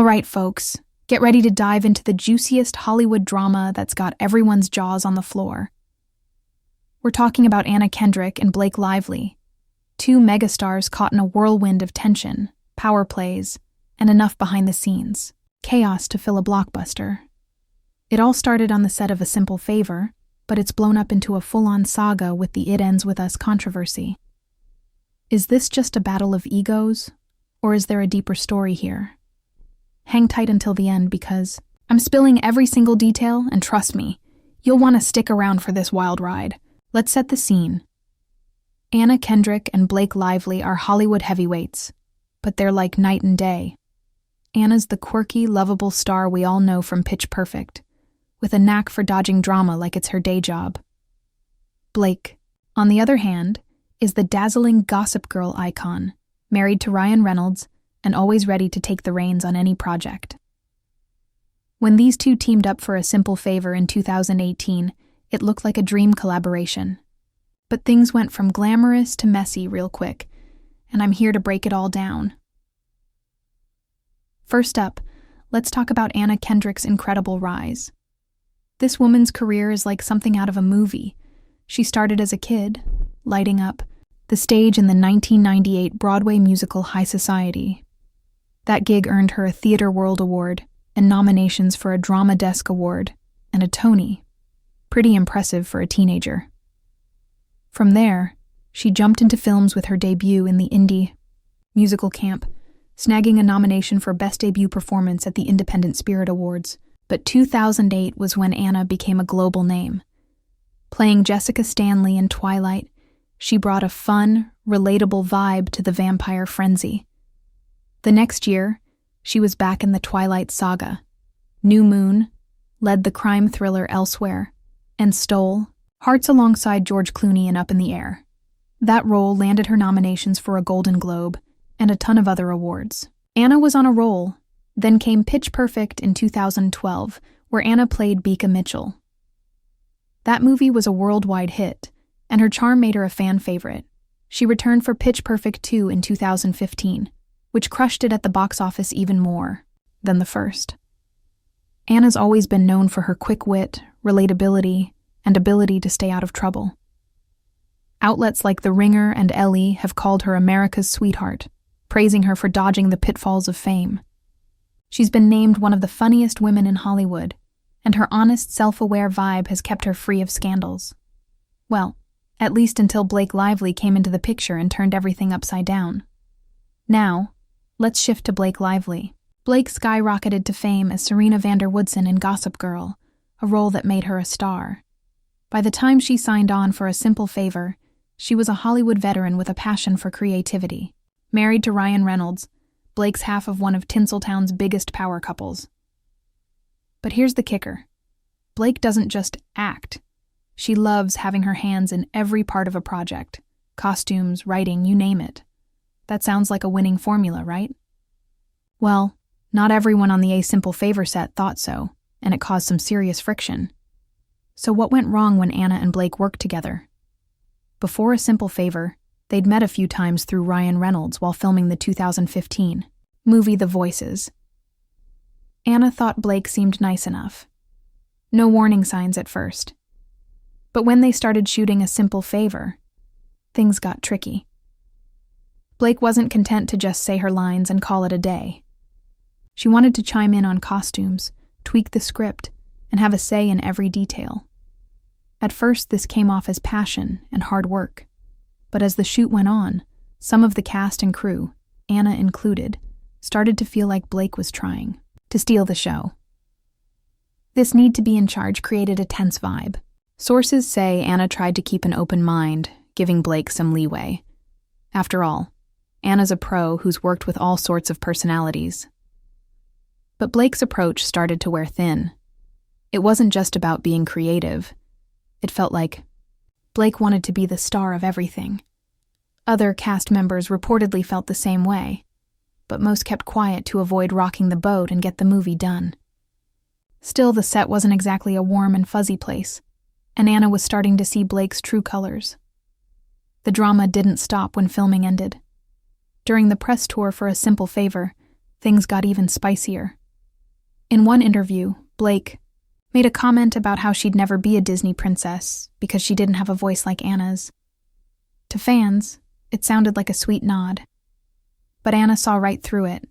right, folks, get ready to dive into the juiciest Hollywood drama that's got everyone's jaws on the floor. We're talking about Anna Kendrick and Blake Lively, two megastars caught in a whirlwind of tension, power plays, and enough behind the scenes chaos to fill a blockbuster. It all started on the set of A Simple Favor, but it's blown up into a full-on saga with the It Ends With Us controversy. Is this just a battle of egos, or is there a deeper story here? Hang tight until the end because I'm spilling every single detail, and trust me, you'll want to stick around for this wild ride. Let's set the scene. Anna Kendrick and Blake Lively are Hollywood heavyweights, but they're like night and day. Anna's the quirky, lovable star we all know from Pitch Perfect, with a knack for dodging drama like it's her day job. Blake, on the other hand, is the dazzling Gossip Girl icon, married to Ryan Reynolds and always ready to take the reins on any project. When these two teamed up for A Simple Favor in 2018, it looked like a dream collaboration. But things went from glamorous to messy real quick, and I'm here to break it all down. First up, let's talk about Anna Kendrick's incredible rise. This woman's career is like something out of a movie. She started as a kid, lighting up the stage in the 1998 Broadway musical High Society. That gig earned her a Theatre World Award and nominations for a Drama Desk Award and a Tony. Pretty impressive for a teenager. From there, she jumped into films with her debut in the indie musical camp, snagging a nomination for Best Debut Performance at the Independent Spirit Awards. But 2008 was when Anna became a global name. Playing Jessica Stanley in Twilight, she brought a fun, relatable vibe to the vampire frenzy. The next year, she was back in the Twilight saga. New Moon, led the crime thriller Elsewhere, and stole hearts alongside George Clooney in Up in the Air. That role landed her nominations for a Golden Globe and a ton of other awards. Anna was on a roll. Then came Pitch Perfect in 2012, where Anna played Beeka Mitchell. That movie was a worldwide hit, and her charm made her a fan favorite. She returned for Pitch Perfect 2 in 2015, which crushed it at the box office even more than the first. Anna's always been known for her quick wit, relatability, and ability to stay out of trouble. Outlets like The Ringer and Elle have called her America's sweetheart, praising her for dodging the pitfalls of fame. She's been named one of the funniest women in Hollywood, and her honest, self-aware vibe has kept her free of scandals. Well, at least until Blake Lively came into the picture and turned everything upside down. Now, let's shift to Blake Lively. Blake skyrocketed to fame as Serena van der Woodsen in Gossip Girl, a role that made her a star. By the time she signed on for A Simple Favor, she was a Hollywood veteran with a passion for creativity. Married to Ryan Reynolds, Blake's half of one of Tinseltown's biggest power couples. But here's the kicker. Blake doesn't just act. She loves having her hands in every part of a project. Costumes, writing, you name it. That sounds like a winning formula, right? Well, not everyone on the A Simple Favor set thought so, and it caused some serious friction. So what went wrong when Anna and Blake worked together? Before A Simple Favor, they'd met a few times through Ryan Reynolds while filming the 2015 movie The Voices. Anna thought Blake seemed nice enough. No warning signs at first. But when they started shooting A Simple Favor, things got tricky. Blake wasn't content to just say her lines and call it a day. She wanted to chime in on costumes, tweak the script, and have a say in every detail. At first, this came off as passion and hard work. But as the shoot went on, some of the cast and crew, Anna included, started to feel like Blake was trying to steal the show. This need to be in charge created a tense vibe. Sources say Anna tried to keep an open mind, giving Blake some leeway. After all, Anna's a pro who's worked with all sorts of personalities. But Blake's approach started to wear thin. It wasn't just about being creative. It felt like Blake wanted to be the star of everything. Other cast members reportedly felt the same way, but most kept quiet to avoid rocking the boat and get the movie done. Still, the set wasn't exactly a warm and fuzzy place, and Anna was starting to see Blake's true colors. The drama didn't stop when filming ended. During the press tour for A Simple Favor, things got even spicier. In one interview, Blake made a comment about how she'd never be a Disney princess because she didn't have a voice like Anna's. To fans, it sounded like a sweet nod. But Anna saw right through it.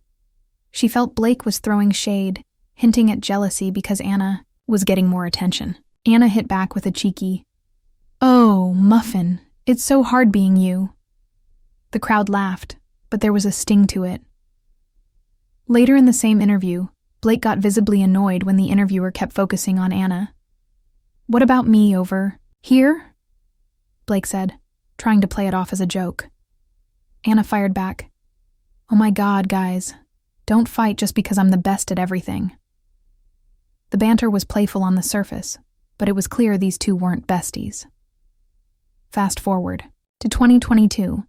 She felt Blake was throwing shade, hinting at jealousy because Anna was getting more attention. Anna hit back with a cheeky, "Oh, Muffin, it's so hard being you." The crowd laughed, but there was a sting to it. Later in the same interview, Blake got visibly annoyed when the interviewer kept focusing on Anna. "What about me over here?" Blake said, trying to play it off as a joke. Anna fired back, "Oh my God, guys, don't fight just because I'm the best at everything." The banter was playful on the surface, but it was clear these two weren't besties. Fast forward to 2022,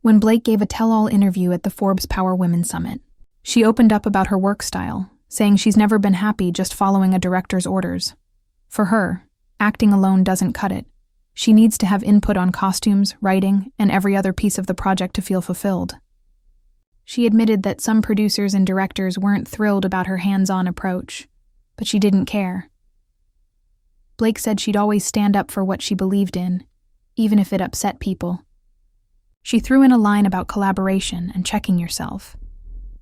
when Blake gave a tell-all interview at the Forbes Power Women Summit. She opened up about her work style, saying she's never been happy just following a director's orders. For her, acting alone doesn't cut it. She needs to have input on costumes, writing, and every other piece of the project to feel fulfilled. She admitted that some producers and directors weren't thrilled about her hands-on approach, but she didn't care. Blake said she'd always stand up for what she believed in, even if it upset people. She threw in a line about collaboration and checking yourself,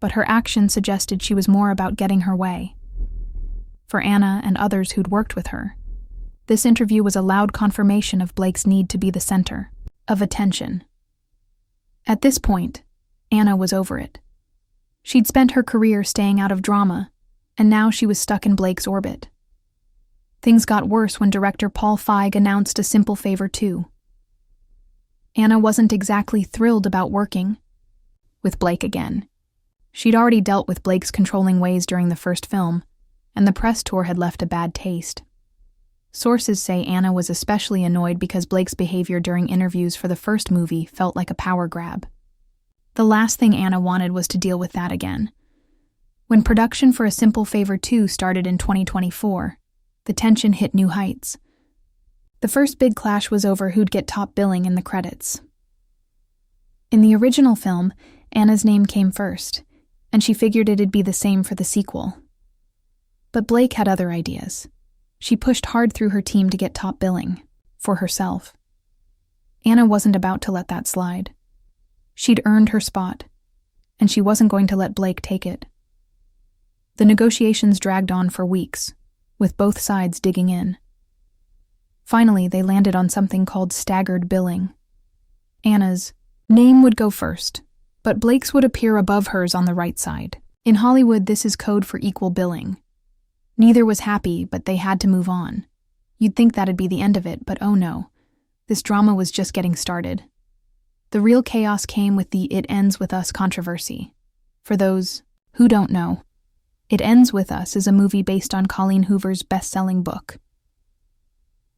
but her action suggested she was more about getting her way. For Anna and others who'd worked with her, this interview was a loud confirmation of Blake's need to be the center of attention. At this point, Anna was over it. She'd spent her career staying out of drama, and now she was stuck in Blake's orbit. Things got worse when director Paul Feig announced A Simple Favor 2. Anna wasn't exactly thrilled about working with Blake again. She'd already dealt with Blake's controlling ways during the first film, and the press tour had left a bad taste. Sources say Anna was especially annoyed because Blake's behavior during interviews for the first movie felt like a power grab. The last thing Anna wanted was to deal with that again. When production for A Simple Favor 2 started in 2024, the tension hit new heights. The first big clash was over who'd get top billing in the credits. In the original film, Anna's name came first, and she figured it'd be the same for the sequel. But Blake had other ideas. She pushed hard through her team to get top billing, for herself. Anna wasn't about to let that slide. She'd earned her spot, and she wasn't going to let Blake take it. The negotiations dragged on for weeks, with both sides digging in. Finally, they landed on something called staggered billing. Anna's name would go first, but Blake's would appear above hers on the right side. In Hollywood, this is code for equal billing. Neither was happy, but they had to move on. You'd think that'd be the end of it, but oh no. This drama was just getting started. The real chaos came with the It Ends With Us controversy. For those who don't know, It Ends With Us is a movie based on Colleen Hoover's best-selling book.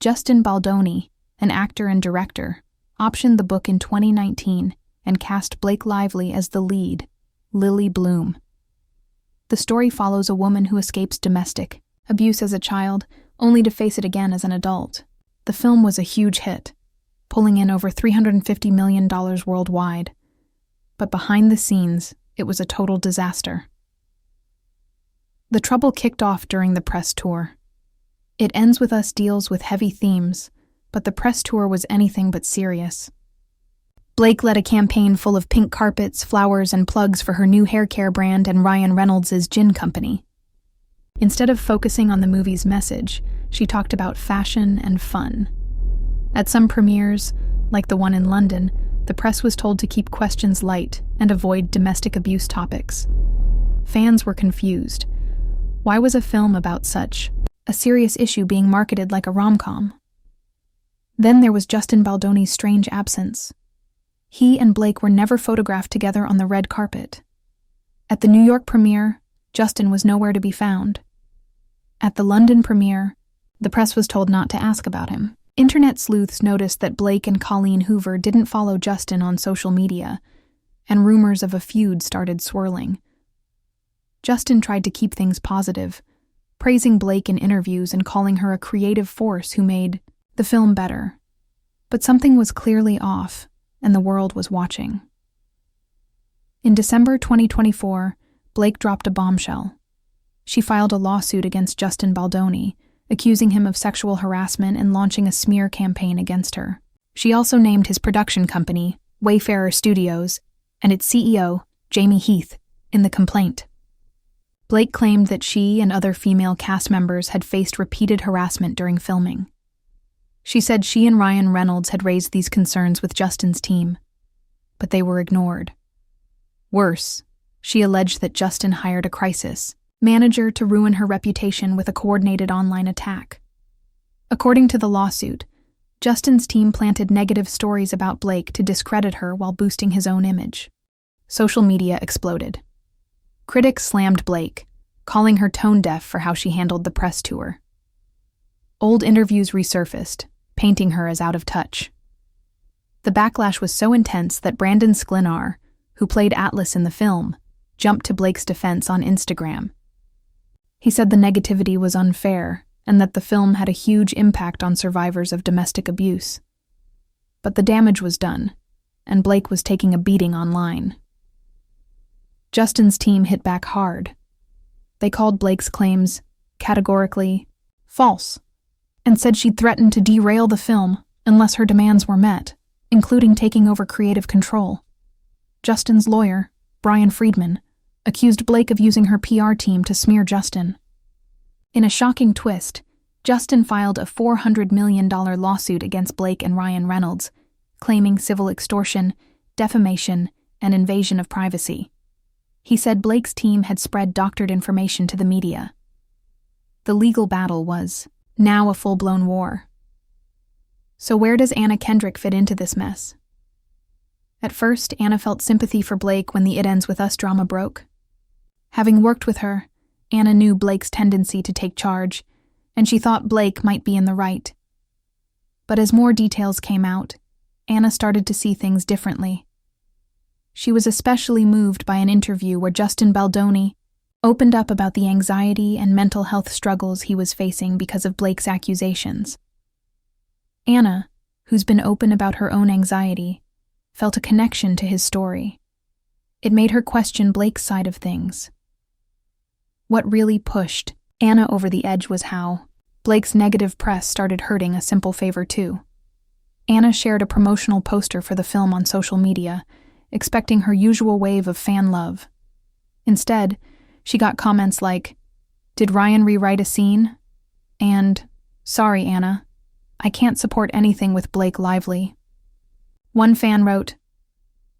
Justin Baldoni, an actor and director, optioned the book in 2019 and cast Blake Lively as the lead, Lily Bloom. The story follows a woman who escapes domestic abuse as a child, only to face it again as an adult. The film was a huge hit, pulling in over $350 million worldwide. But behind the scenes, it was a total disaster. The trouble kicked off during the press tour. It Ends With Us deals with heavy themes, but the press tour was anything but serious. Blake led a campaign full of pink carpets, flowers, and plugs for her new hair care brand and Ryan Reynolds' gin company. Instead of focusing on the movie's message, she talked about fashion and fun. At some premieres, like the one in London, the press was told to keep questions light and avoid domestic abuse topics. Fans were confused. Why was a film about such a serious issue being marketed like a rom-com? Then there was Justin Baldoni's strange absence. He and Blake were never photographed together on the red carpet. At the New York premiere, Justin was nowhere to be found. At the London premiere, the press was told not to ask about him. Internet sleuths noticed that Blake and Colleen Hoover didn't follow Justin on social media, and rumors of a feud started swirling. Justin tried to keep things positive, praising Blake in interviews and calling her a creative force who made the film better. But something was clearly off, and the world was watching. In December 2024, Blake dropped a bombshell. She filed a lawsuit against Justin Baldoni, accusing him of sexual harassment and launching a smear campaign against her. She also named his production company, Wayfarer Studios, and its CEO, Jamie Heath, in the complaint. Blake claimed that she and other female cast members had faced repeated harassment during filming. She said she and Ryan Reynolds had raised these concerns with Justin's team, but they were ignored. Worse, she alleged that Justin hired a crisis manager to ruin her reputation with a coordinated online attack. According to the lawsuit, Justin's team planted negative stories about Blake to discredit her while boosting his own image. Social media exploded. Critics slammed Blake, calling her tone-deaf for how she handled the press tour. Old interviews resurfaced, painting her as out of touch. The backlash was so intense that Brandon Sklenar, who played Atlas in the film, jumped to Blake's defense on Instagram. He said the negativity was unfair and that the film had a huge impact on survivors of domestic abuse. But the damage was done, and Blake was taking a beating online. Justin's team hit back hard. They called Blake's claims categorically false and said she'd threatened to derail the film unless her demands were met, including taking over creative control. Justin's lawyer, Brian Friedman, accused Blake of using her PR team to smear Justin. In a shocking twist, Justin filed a $400 million lawsuit against Blake and Ryan Reynolds, claiming civil extortion, defamation, and invasion of privacy. He said Blake's team had spread doctored information to the media. The legal battle was now a full-blown war. So where does Anna Kendrick fit into this mess? At first, Anna felt sympathy for Blake when the It Ends With Us drama broke. Having worked with her, Anna knew Blake's tendency to take charge, and she thought Blake might be in the right. But as more details came out, Anna started to see things differently. She was especially moved by an interview where Justin Baldoni opened up about the anxiety and mental health struggles he was facing because of Blake's accusations. Anna, who's been open about her own anxiety, felt a connection to his story. It made her question Blake's side of things. What really pushed Anna over the edge was how Blake's negative press started hurting A Simple Favor 2. Anna shared a promotional poster for the film on social media, expecting her usual wave of fan love. Instead, she got comments like, "Did Ryan rewrite a scene?" and, "Sorry, Anna, I can't support anything with Blake Lively." One fan wrote,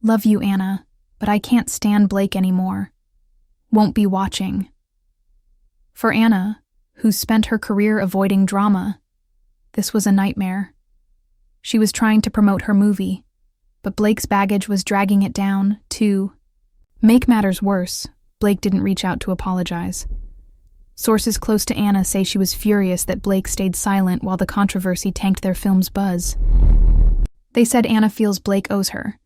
"Love you, Anna, but I can't stand Blake anymore. Won't be watching." For Anna, who's spent her career avoiding drama, this was a nightmare. She was trying to promote her movie, but Blake's baggage was dragging it down, too. Make matters worse, Blake didn't reach out to apologize. Sources close to Anna say she was furious that Blake stayed silent while the controversy tanked their film's buzz. They said Anna feels Blake owes her,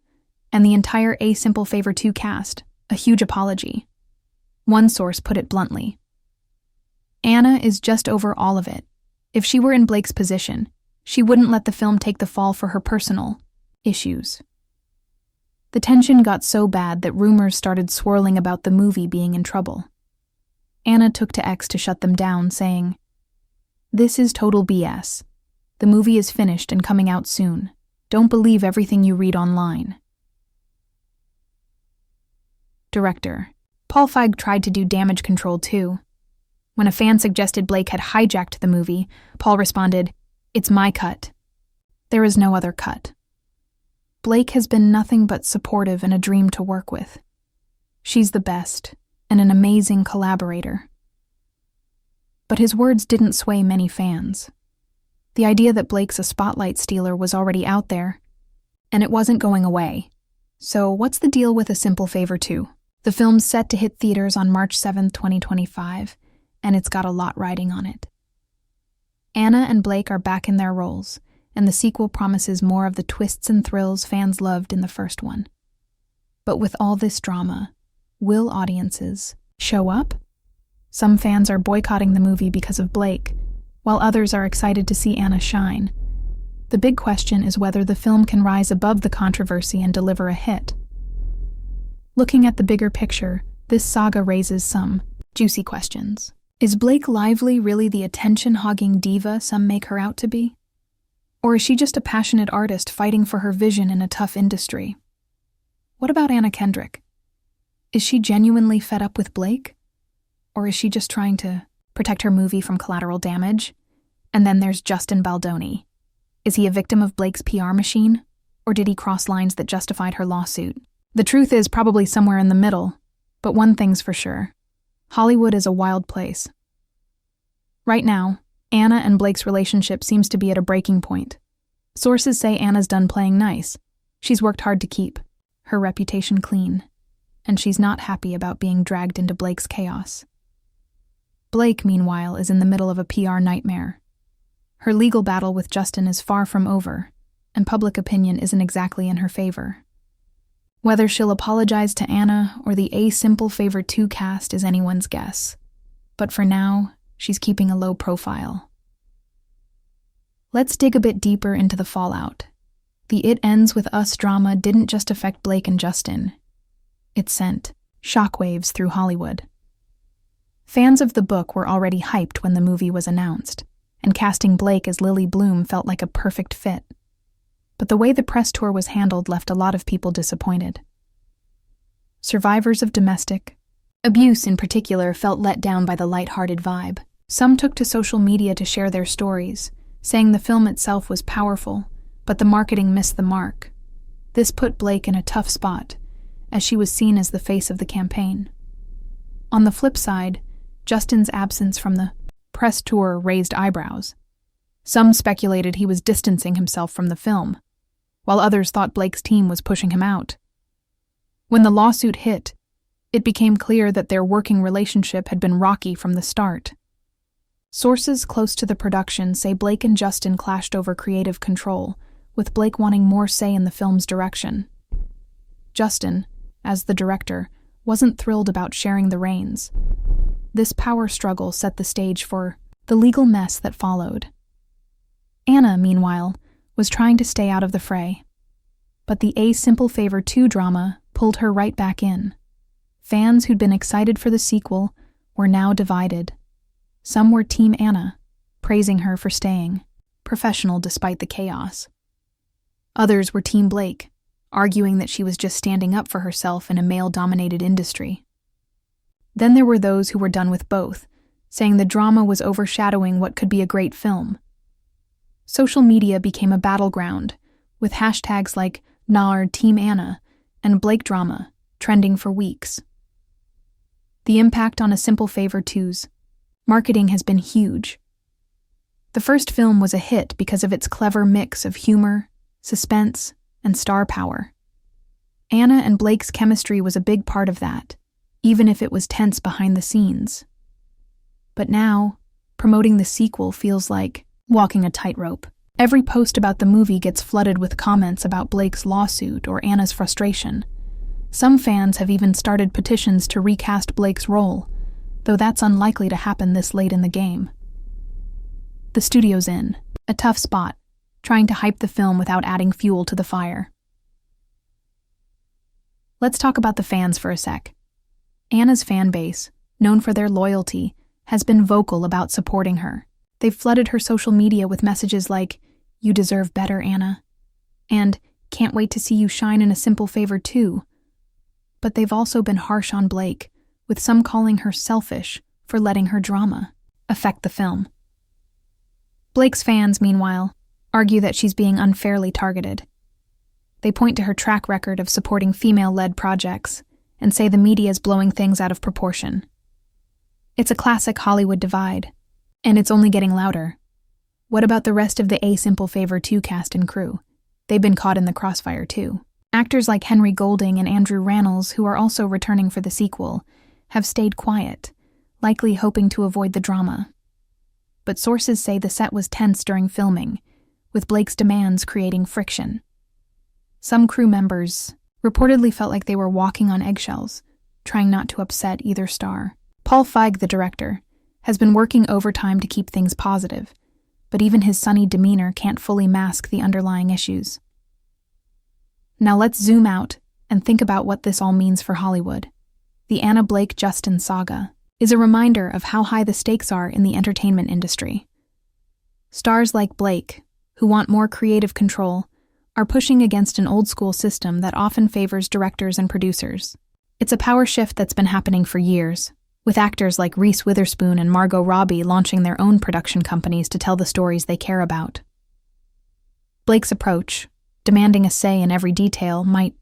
and the entire A Simple Favor 2 cast, a huge apology. One source put it bluntly. Anna is just over all of it. If she were in Blake's position, she wouldn't let the film take the fall for her personal issues. The tension got so bad that rumors started swirling about the movie being in trouble. Anna took to X to shut them down, saying, "This is total BS. The movie is finished and coming out soon. Don't believe everything you read online." Director Paul Feig tried to do damage control too. When a fan suggested Blake had hijacked the movie, Paul responded, "It's my cut. There is no other cut." Blake has been nothing but supportive and a dream to work with. She's the best and an amazing collaborator. But his words didn't sway many fans. The idea that Blake's a spotlight stealer was already out there, and it wasn't going away. So what's the deal with A Simple Favor 2? The film's set to hit theaters on March 7, 2025, and it's got a lot riding on it. Anna and Blake are back in their roles, and the sequel promises more of the twists and thrills fans loved in the first one. But with all this drama, will audiences show up? Some fans are boycotting the movie because of Blake, while others are excited to see Anna shine. The big question is whether the film can rise above the controversy and deliver a hit. Looking at the bigger picture, This saga raises some juicy questions. Is Blake Lively really the attention-hogging diva some make her out to be? Or is she just a passionate artist fighting for her vision in a tough industry? What about Anna Kendrick? Is she genuinely fed up with Blake? Or is she just trying to protect her movie from collateral damage? And then there's Justin Baldoni. Is he a victim of Blake's PR machine? Or did he cross lines that justified her lawsuit? The truth is probably somewhere in the middle, but one thing's for sure. Hollywood is a wild place. Right now, Anna and Blake's relationship seems to be at a breaking point. Sources say Anna's done playing nice. She's worked hard to keep her reputation clean, and she's not happy about being dragged into Blake's chaos. Blake, meanwhile, is in the middle of a PR nightmare. Her legal battle with Justin is far from over, and public opinion isn't exactly in her favor. Whether she'll apologize to Anna or the A Simple Favor 2 cast is anyone's guess. But for now, she's keeping a low profile. Let's dig a bit deeper into the fallout. The It Ends With Us drama didn't just affect Blake and Justin. It sent shockwaves through Hollywood. Fans of the book were already hyped when the movie was announced, and casting Blake as Lily Bloom felt like a perfect fit. But the way the press tour was handled left a lot of people disappointed. Survivors of domestic abuse in particular felt let down by the lighthearted vibe. Some took to social media to share their stories, saying the film itself was powerful, but the marketing missed the mark. This put Blake in a tough spot, as she was seen as the face of the campaign. On the flip side, Justin's absence from the press tour raised eyebrows. Some speculated he was distancing himself from the film, while others thought Blake's team was pushing him out. When the lawsuit hit, it became clear that their working relationship had been rocky from the start. Sources close to the production say Blake and Justin clashed over creative control, with Blake wanting more say in the film's direction. Justin, as the director, wasn't thrilled about sharing the reins. This power struggle set the stage for the legal mess that followed. Anna, meanwhile, was trying to stay out of the fray. But the A Simple Favor 2 drama pulled her right back in. Fans who'd been excited for the sequel were now divided. Some were Team Anna, praising her for staying professional despite the chaos. Others were Team Blake, arguing that she was just standing up for herself in a male-dominated industry. Then there were those who were done with both, saying the drama was overshadowing what could be a great film. Social media became a battleground, with hashtags like NAR Team Anna and Blake Drama trending for weeks. The impact on A Simple Favor 2's marketing has been huge. The first film was a hit because of its clever mix of humor, suspense, and star power. Anna and Blake's chemistry was a big part of that, even if it was tense behind the scenes. But now, promoting the sequel feels like walking a tightrope. Every post about the movie gets flooded with comments about Blake's lawsuit or Anna's frustration. Some fans have even started petitions to recast Blake's role, though that's unlikely to happen this late in the game. The studio's in a tough spot, trying to hype the film without adding fuel to the fire. Let's talk about the fans for a sec. Anna's fan base, known for their loyalty, has been vocal about supporting her. They've flooded her social media with messages like, "You deserve better, Anna," and "Can't wait to see you shine in A Simple Favor 2." But they've also been harsh on Blake, with some calling her selfish for letting her drama affect the film. Blake's fans, meanwhile, argue that she's being unfairly targeted. They point to her track record of supporting female-led projects and say the media's blowing things out of proportion. It's a classic Hollywood divide, and it's only getting louder. What about the rest of the A Simple Favor 2 cast and crew? They've been caught in the crossfire too. Actors like Henry Golding and Andrew Rannells, who are also returning for the sequel, have stayed quiet, likely hoping to avoid the drama. But sources say the set was tense during filming, with Blake's demands creating friction. Some crew members reportedly felt like they were walking on eggshells, trying not to upset either star. Paul Feig, the director, has been working overtime to keep things positive, but even his sunny demeanor can't fully mask the underlying issues. Now let's zoom out and think about what this all means for Hollywood. the Anna Blake-Justin saga, is a reminder of how high the stakes are in the entertainment industry. Stars like Blake, who want more creative control, are pushing against an old-school system that often favors directors and producers. It's a power shift that's been happening for years, with actors like Reese Witherspoon and Margot Robbie launching their own production companies to tell the stories they care about. Blake's approach, demanding a say in every detail, might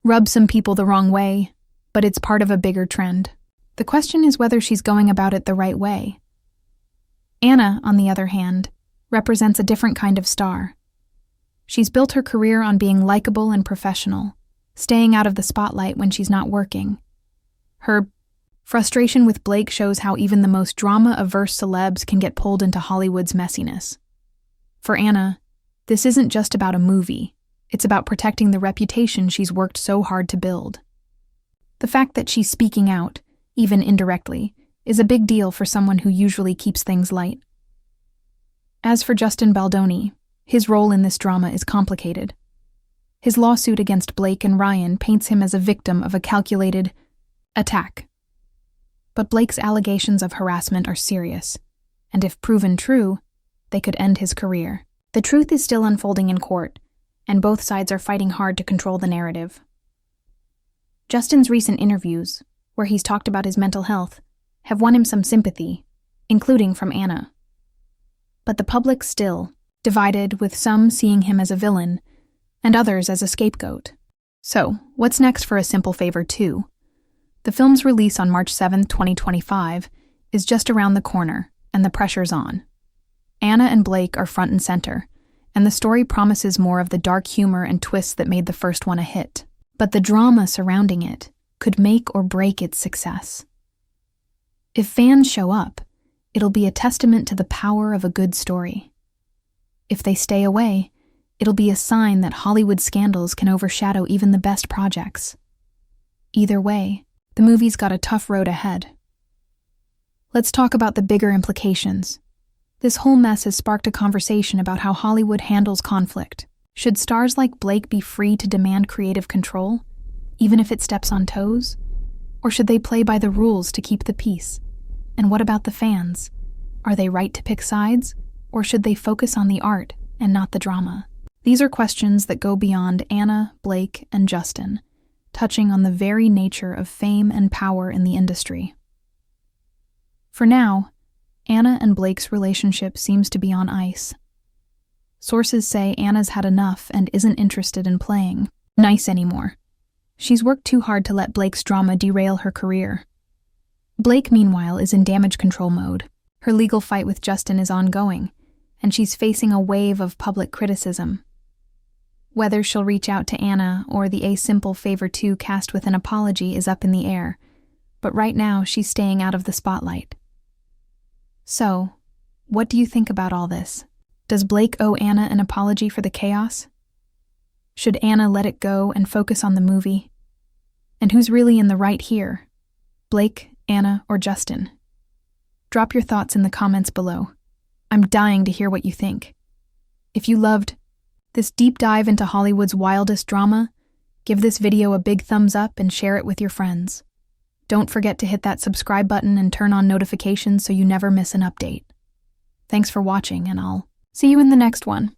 rub some people the wrong way, but it's part of a bigger trend. The question is whether she's going about it the right way. Anna, on the other hand, represents a different kind of star. She's built her career on being likable and professional, staying out of the spotlight when she's not working. Her frustration with Blake shows how even the most drama-averse celebs can get pulled into Hollywood's messiness. For Anna, this isn't just about a movie. It's about protecting the reputation she's worked so hard to build. The fact that she's speaking out, even indirectly, is a big deal for someone who usually keeps things light. As for Justin Baldoni, his role in this drama is complicated. His lawsuit against Blake and Ryan paints him as a victim of a calculated attack. But Blake's allegations of harassment are serious, and if proven true, they could end his career. The truth is still unfolding in court, and both sides are fighting hard to control the narrative. Justin's recent interviews, where he's talked about his mental health, have won him some sympathy, including from Anna. But the public still divided, with some seeing him as a villain and others as a scapegoat. So, what's next for A Simple Favor 2? The film's release on March 7, 2025, is just around the corner, and the pressure's on. Anna and Blake are front and center, and the story promises more of the dark humor and twists that made the first one a hit. But the drama surrounding it could make or break its success. If fans show up, it'll be a testament to the power of a good story. If they stay away, it'll be a sign that Hollywood scandals can overshadow even the best projects. Either way, the movie's got a tough road ahead. Let's talk about the bigger implications. This whole mess has sparked a conversation about how Hollywood handles conflict. Should stars like Blake be free to demand creative control, even if it steps on toes? Or should they play by the rules to keep the peace? And what about the fans? Are they right to pick sides, or should they focus on the art and not the drama? These are questions that go beyond Anna, Blake, and Justin, touching on the very nature of fame and power in the industry. For now, Anna and Blake's relationship seems to be on ice. Sources say Anna's had enough and isn't interested in playing nice anymore. She's worked too hard to let Blake's drama derail her career. Blake, meanwhile, is in damage control mode. Her legal fight with Justin is ongoing, and she's facing a wave of public criticism. Whether she'll reach out to Anna or the A Simple Favor 2 cast with an apology is up in the air, but right now she's staying out of the spotlight. So, what do you think about all this? Does Blake owe Anna an apology for the chaos? Should Anna let it go and focus on the movie? And who's really in the right here? Blake, Anna, or Justin? Drop your thoughts in the comments below. I'm dying to hear what you think. If you loved this deep dive into Hollywood's wildest drama, give this video a big thumbs up and share it with your friends. Don't forget to hit that subscribe button and turn on notifications so you never miss an update. Thanks for watching, and I'll see you in the next one.